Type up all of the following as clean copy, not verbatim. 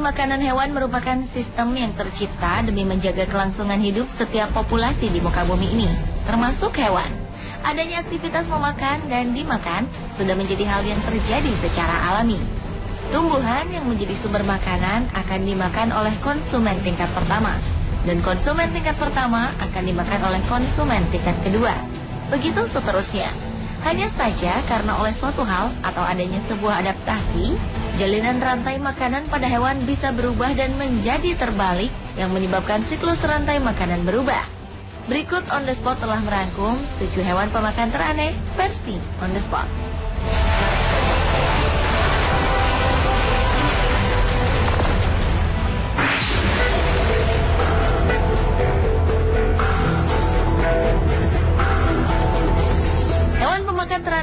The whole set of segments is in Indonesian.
rantai makanan hewan merupakan sistem yang tercipta demi menjaga kelangsungan hidup setiap populasi di muka bumi ini, termasuk hewan. Adanya aktivitas memakan dan dimakan sudah menjadi hal yang terjadi secara alami. Tumbuhan yang menjadi sumber makanan akan dimakan oleh konsumen tingkat pertama, dan konsumen tingkat pertama akan dimakan oleh konsumen tingkat kedua. Begitu seterusnya. Hanya saja karena oleh suatu hal atau adanya sebuah adaptasi, jalinan rantai makanan pada hewan bisa berubah dan menjadi terbalik yang menyebabkan siklus rantai makanan berubah. Berikut On The Spot telah merangkum 7 hewan pemakan teraneh versi On The Spot.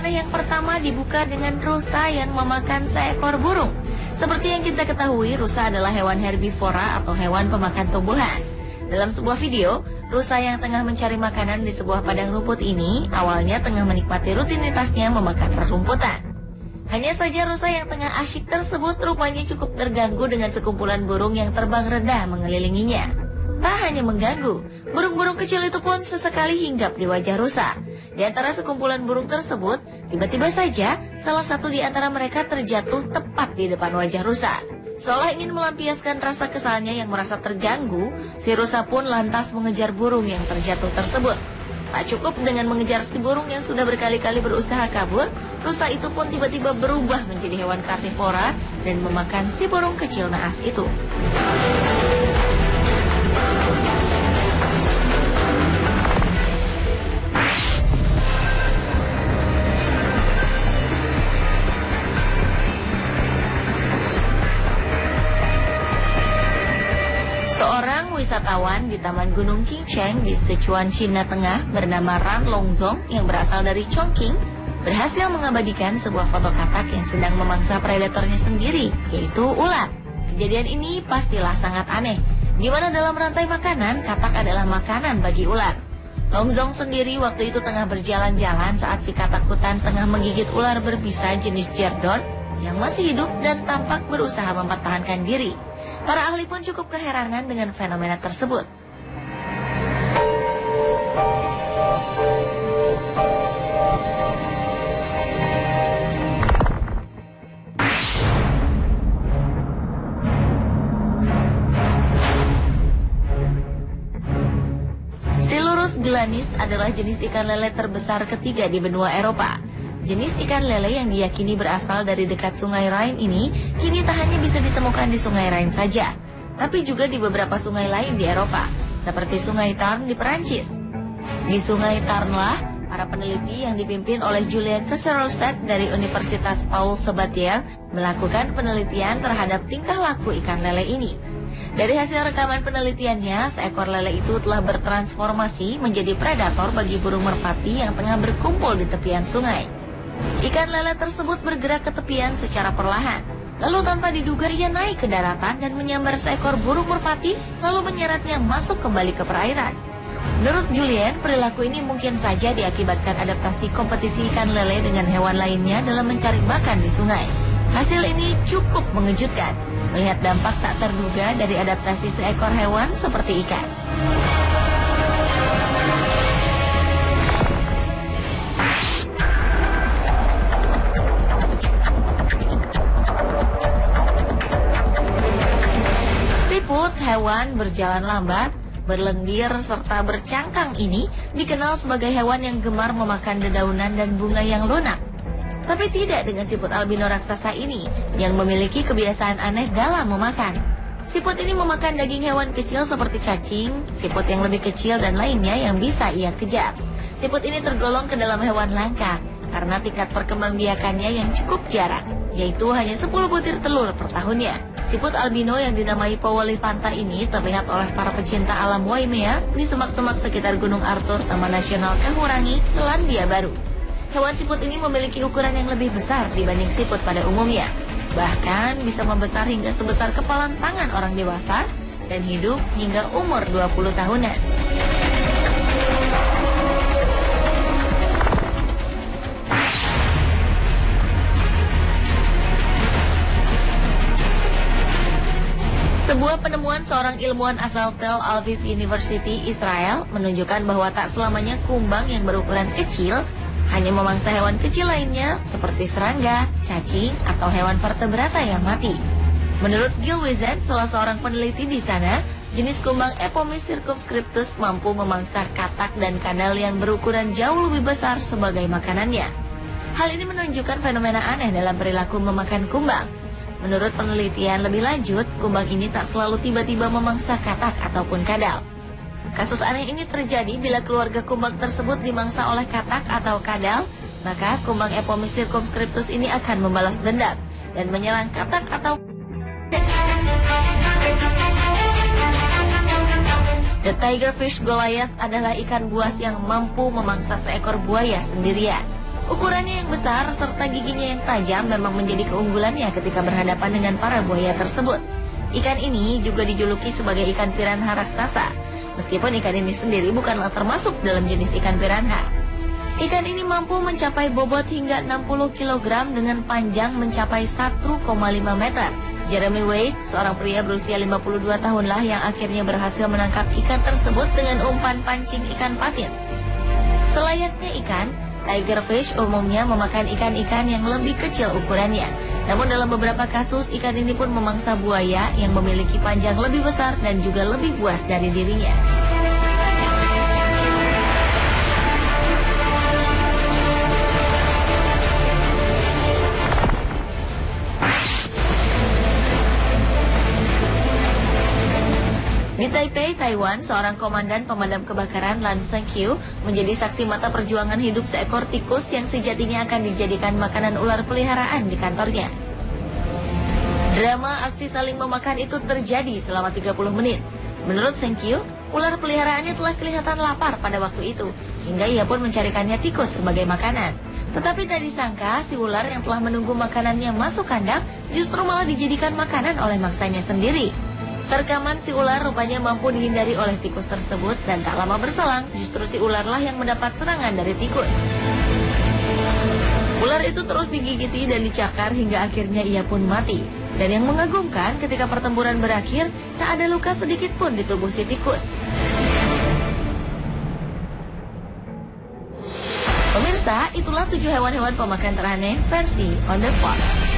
Yang pertama dibuka dengan rusa yang memakan seekor burung. Seperti yang kita ketahui, rusa adalah hewan herbivora atau hewan pemakan tumbuhan. Dalam sebuah video, rusa yang tengah mencari makanan di sebuah padang rumput ini awalnya tengah menikmati rutinitasnya memakan rerumputan. Hanya saja rusa yang tengah asyik tersebut rupanya cukup terganggu dengan sekumpulan burung yang terbang rendah mengelilinginya. Tak hanya mengganggu, burung-burung kecil itu pun sesekali hinggap di wajah rusa. Di antara sekumpulan burung tersebut, tiba-tiba saja salah satu di antara mereka terjatuh tepat di depan wajah rusa. Seolah ingin melampiaskan rasa kesalnya yang merasa terganggu, si rusa pun lantas mengejar burung yang terjatuh tersebut. Tak cukup dengan mengejar si burung yang sudah berkali-kali berusaha kabur, rusa itu pun tiba-tiba berubah menjadi hewan karnivora dan memakan si burung kecil naas itu. Seorang wisatawan di Taman Gunung Qingcheng di Sichuan, Cina Tengah bernama Ran Longzong yang berasal dari Chongqing berhasil mengabadikan sebuah foto katak yang sedang memangsa predatornya sendiri, yaitu ular. Kejadian ini pastilah sangat aneh, di mana dalam rantai makanan, katak adalah makanan bagi ular. Longzong sendiri waktu itu tengah berjalan-jalan saat si katak hutan tengah menggigit ular berbisa jenis jerdon yang masih hidup dan tampak berusaha mempertahankan diri. Para ahli pun cukup keheranan dengan fenomena tersebut. Silurus glanis adalah jenis ikan lele terbesar ketiga di benua Eropa. Jenis ikan lele yang diyakini berasal dari dekat Sungai Rhine ini kini tak hanya bisa ditemukan di Sungai Rhine saja, tapi juga di beberapa sungai lain di Eropa, seperti Sungai Tarn di Perancis. Di Sungai Tarnlah, para peneliti yang dipimpin oleh Julian Kesselstad dari Universitas Paul Sabatier melakukan penelitian terhadap tingkah laku ikan lele ini. Dari hasil rekaman penelitiannya, seekor lele itu telah bertransformasi menjadi predator bagi burung merpati yang tengah berkumpul di tepian sungai. Ikan lele tersebut bergerak ke tepian secara perlahan. Lalu tanpa diduga ia naik ke daratan dan menyambar seekor burung merpati, lalu menyeretnya masuk kembali ke perairan. Menurut Julian, perilaku ini mungkin saja diakibatkan adaptasi kompetisi ikan lele dengan hewan lainnya dalam mencari makan di sungai. Hasil ini cukup mengejutkan, melihat dampak tak terduga dari adaptasi seekor hewan seperti ikan. Siput, hewan berjalan lambat, berlendir, serta bercangkang ini dikenal sebagai hewan yang gemar memakan dedaunan dan bunga yang lunak. Tapi tidak dengan siput albino raksasa ini yang memiliki kebiasaan aneh dalam memakan. Siput ini memakan daging hewan kecil seperti cacing, siput yang lebih kecil dan lainnya yang bisa ia kejar. Siput ini tergolong ke dalam hewan langka karena tingkat perkembangbiakannya yang cukup jarang, yaitu hanya 10 butir telur per tahunnya. Siput albino yang dinamai Powolipanta ini terlihat oleh para pecinta alam Waimea di semak-semak sekitar Gunung Arthur, Taman Nasional Kahurangi, Selandia Baru. Hewan siput ini memiliki ukuran yang lebih besar dibanding siput pada umumnya. Bahkan bisa membesar hingga sebesar kepalan tangan orang dewasa dan hidup hingga umur 20 tahunan. Sebuah penemuan seorang ilmuwan asal Tel Aviv University, Israel, menunjukkan bahwa tak selamanya kumbang yang berukuran kecil hanya memangsa hewan kecil lainnya seperti serangga, cacing, atau hewan vertebrata yang mati. Menurut Gil Wizard, salah seorang peneliti di sana, jenis kumbang Epomys circumscriptus mampu memangsa katak dan kadal yang berukuran jauh lebih besar sebagai makanannya. Hal ini menunjukkan fenomena aneh dalam perilaku memakan kumbang. Menurut penelitian lebih lanjut, kumbang ini tak selalu tiba-tiba memangsa katak ataupun kadal. Kasus aneh ini terjadi bila keluarga kumbang tersebut dimangsa oleh katak atau kadal, maka kumbang Epomys circumscriptus ini akan membalas dendam dan menyerang katak atau The tigerfish Goliath adalah ikan buas yang mampu memangsa seekor buaya sendirian. Ukurannya yang besar serta giginya yang tajam memang menjadi keunggulannya ketika berhadapan dengan para buaya tersebut. Ikan ini juga dijuluki sebagai ikan piranha raksasa. Meskipun ikan ini sendiri bukanlah termasuk dalam jenis ikan piranha. Ikan ini mampu mencapai bobot hingga 60 kg dengan panjang mencapai 1,5 meter. Jeremy Wade, seorang pria berusia 52 tahunlah yang akhirnya berhasil menangkap ikan tersebut dengan umpan pancing ikan patin. Selayaknya ikan, tigerfish umumnya memakan ikan-ikan yang lebih kecil ukurannya. Namun dalam beberapa kasus, ikan ini pun memangsa buaya yang memiliki panjang lebih besar dan juga lebih buas dari dirinya. Di Taipei, Taiwan, seorang komandan pemadam kebakaran Lan Zhengqiu menjadi saksi mata perjuangan hidup seekor tikus yang sejatinya akan dijadikan makanan ular peliharaan di kantornya. Drama aksi saling memakan itu terjadi selama 30 menit. Menurut Zhengqiu, ular peliharaannya telah kelihatan lapar pada waktu itu, hingga ia pun mencarikannya tikus sebagai makanan. Tetapi tak disangka, si ular yang telah menunggu makanannya masuk kandang justru malah dijadikan makanan oleh mangsanya sendiri. Terkaman si ular rupanya mampu dihindari oleh tikus tersebut dan tak lama berselang justru si ularlah yang mendapat serangan dari tikus. Ular itu terus digigiti dan dicakar hingga akhirnya ia pun mati. Dan yang mengagumkan ketika pertempuran berakhir tak ada luka sedikit pun di tubuh si tikus. Pemirsa, itulah 7 hewan-hewan pemakan teraneh versi On The Spot.